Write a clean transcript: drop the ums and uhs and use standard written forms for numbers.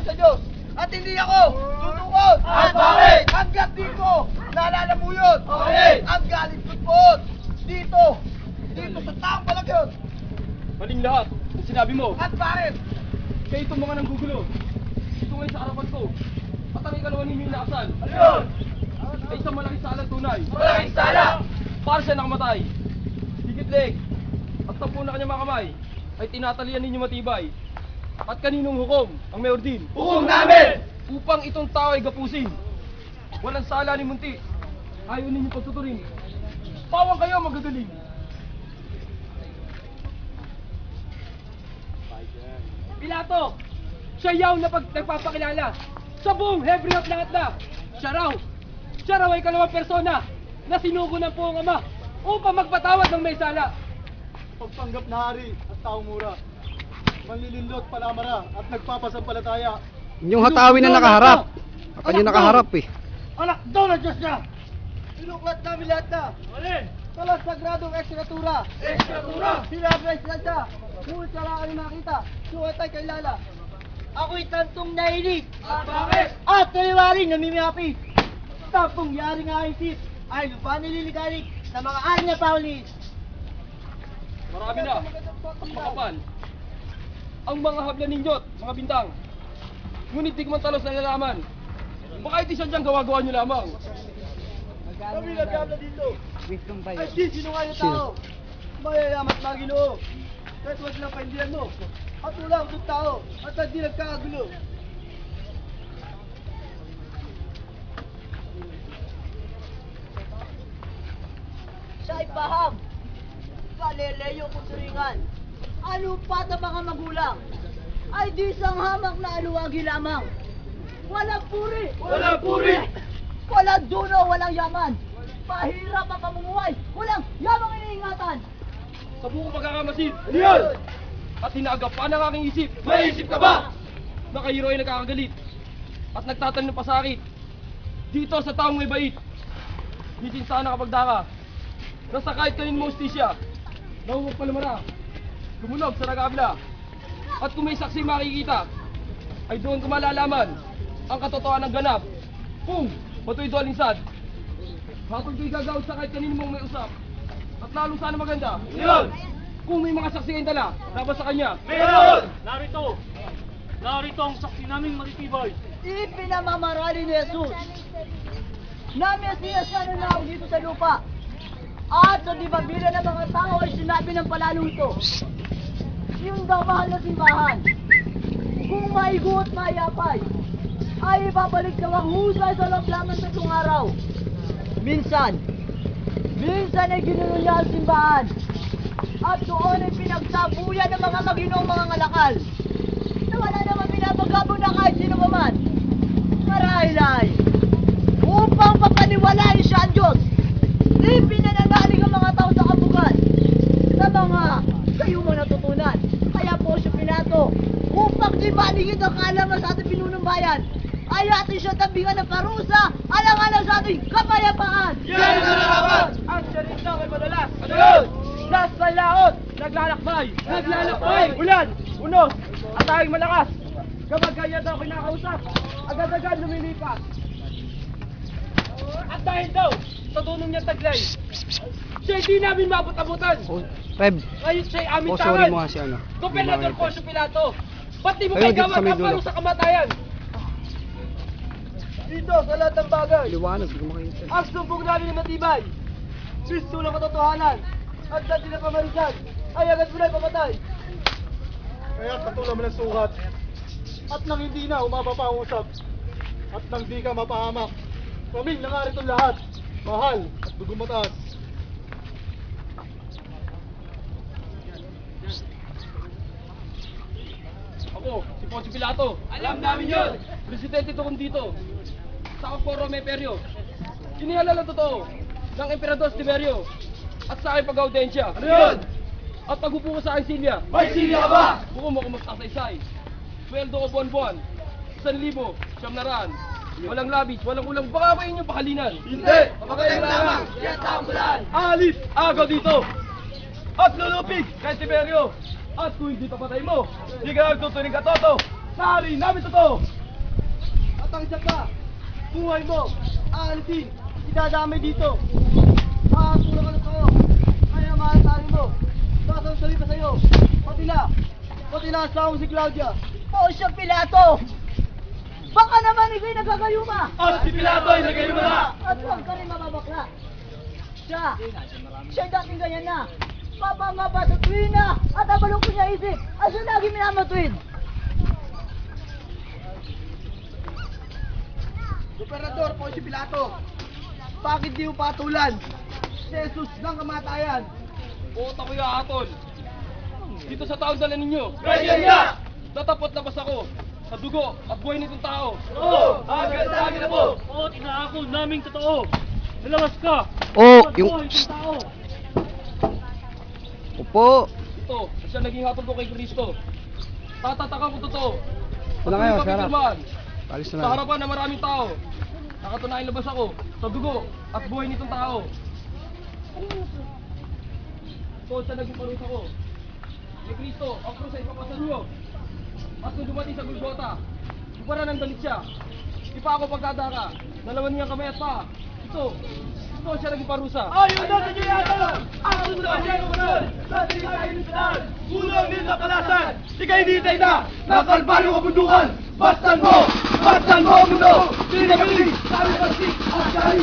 sa Diyos. At hindi ako tutukod. At bakit? Hanggat di ko naalala mo yun. Bakit? Ang galit ko po. Dito sa taong palagyon. Maling lahat ang sinabi mo. At bakit? Kaya itong mga nanggugulo. Ito ngayon sa harapan ko. At ang ikalawa ninyo inaasan. Ano yun? Ay isang malaking salang tunay. Malaking sala! Para siya nakamatay. Higit leg. At 10 na kanyang mga kamay ay tinatalian ninyo matibay. At kaninong hukom ang mayor din? Hukom namin! Upang itong tao ay gapusin. Walang sala ni Munti. Ayaw ninyo pagtuturin. Pawang kayo magagaling. Pilato! Siya yaw na nagpapakilala sa buong Hebreo at lahat na. Siya raw ay kalawang persona na sinugo ng buong ama upang magpatawad ng may sala. Pagpanggap na hari at taong mura, manlilindot palamara at nagpapasampalataya. Yung hatawin na nakaharap. Akan yung nakaharap eh. Anak daw na Diyos niya. Sinuklat namin lahat na. Alin? Sa sagradong ekstratura. Ekstratura! Sinabres na siya. Ngunit siya lang ay nakita. Suwat ay kailala. Ako'y tantong nailig. At bakit? At naliwaring namimiyapi. Tapong yaring aisip ay lupa nililigalig sa mga ari na paulis. Marami na. Makapal. Ang mga habla ninyo't mga bintang. Ngunit di ko man talos na nalaman. Baka iti siya diyang gawa-gawa nyo lamang. Kami nagkabla dito. Ay di sinungaling tao. Mayayamat mga Ginoo. Kahit wag lang paindihan mo. At wala ang tao. At hindi nagkakagulo. Siya ay paham. Galileo Kuturingan. Ano pa ang mga magulang? Ay di isang hamak na aluwagi lamang. Walang puri. Walang puri! Walang duno, walang yaman. Pahirap ang pamumuhay. Walang yamang iniingatan. Sa buong pagkakamasid. Ano yun? At hinaagapan ang aking isip. May isip ka ba? Na kayo ay nagkakagalit. At nagtatanim ng pasakit. Dito sa taong may bait. Nisin sana kapag daka. Nasa kahit kanin mo ustisya. Nahuwag palamara. Lumulog sa nagabla. At kung may saksi makikita, ay doon ko malalaman ang katotohanan ng ganap. Kung mato'y dolinsad. Hatol ko'y gagawin sa kahit kanin mong may usap. At lalong sana maganda. Yun! Kung may mga saksi kayong dala, laban sa kanya. Meron! Narito ang saksi naming matitibay. Ipinamamarali ni Jesus na Mesiyas na nanawag dito sa lupa. At sa dibabila ng mga tao ay sinabi ng palalong ito. Yung daw mahal na simbahan, kung maigo at mayapay, ay ibabalik daw ang husay sa laplaman sa itong araw. Minsan ay ginulo niya ang simbahan. At doon ay pinagsabuyan ng mga maginong mga ngalakal. Na wala naman pinapagabong na kahit sino pa man. Marahil ay upang papaniwalain siya ang Diyos. Ipinananalig ang mga tao sa kabugan sa mga kayo mo natutunan. Kaya po siya Pilato, upang di maligid ang kalaman sa ating pinunong bayan, ay atin siya tabingan ng parusa, alang-alang sa ating kapayapaan. Yan ang narapat! Ang salita ay madalas. Ano yun? Nasa laot, naglalakbay. Naglalakbay. Ulan, unos, at tayong malakas. Kapag kaya daw kinakausap, agad-agad lumilipas. At dahil daw, sa tunong niyang taglay, siya hindi namin mabut-abutan. Reb, Ngayon siya'y aming sorry tangan. mo nga si ano. Gobernador Poncio Pilato, ba't di mo Ayun, kay dito sa gawag may ang dulo. parusa kamatayan? Dito sa lahat ng bagay, Liwanag, hindi ko makita. ang sumbong namin ng matibay, Kristo ng katotohanan, at sa tinapamarisan, ay agad mo na pamatay. Kaya katulad mo ng sukat. At nang hindi na umaba pa ang usap. At nang di ka mapahamak. Kaming nangarito lahat. Mahal at dugong mataas. Ako, si Poncio Pilato. Alam namin yun! Presidente tukong dito. Sa Foro Meperio. Kinihalal ang totoo ng Emperador Tiberio at sa aking pag-audensya. Ano yun? At pag-upo ko sa aking silya. May silya ka ba? Buko mo kung magsasaysay. Sweldo ko buwan-buwan. 1,000, 900. Walang labis, walang ulang. Baka ba inyong pakalinan? Hindi! Papagaling lamang! Yan taong bulan! Alis! Agaw dito! At lulupig kay Tiberio! At kung hindi papatay mo, di ka nagtutuning katoto! Nari namin totoo! At ang isa pa, buhay mo, aalisin, idadamay dito. Makakasulang ka na sa'yo, kaya maaasarin mo. Sasansali pa sa'yo, pati na asawa mo si Claudia. O siya, Pilato! Baka naman ikaw'y nagkakayuma! At si Pilato ay nagayuma na! At huwag ka rin mababakla. Siya dating ganyan na. Mapangaba sa tuwin na at abalong ko niya isip. Asa lagi minamatuwid? Gobernador po si Pilato. Bakit di mo patulan? Si Jesus ng kamatayan. Buot ako yahatol. Dito sa taong dala ninyo. Ganyan nga! Tatapot labas ako sa dugo at buhay nitong tao. Oo! Hanggang sa amin na po! Oo, tinaako naming totoo. Nalawas ka. Oh, yung... Upo. Ito, siya naging hatol ko kay Kristo. Tatatakan ko totoo. Wala kayo, Patuloy kami sarap. pirmahan. Alis na Sa lang. harapan ng maraming tao. Nakatunayan labas ako sa dugo at buhay nitong tao. Ito siya naging parusa ko. Ni Kristo, ang krus ay ipapasan niyo. At nung dumating sa Golgota, iparan ng dalit siya. Di pa ako pagkadara. Dalawan niya kamay at paa. Ito siya naging parusa. Ayaw na sa Giyato! Ang susunod siya ng munod! Sa tinitay ng sinan! Ulong din sa palasan! Ika'y ditay na! Nakalbaryo kabundukan! Bastan mo! Bastan mo ang mundo! Tinagabili! Sabi pagsi! At dahil!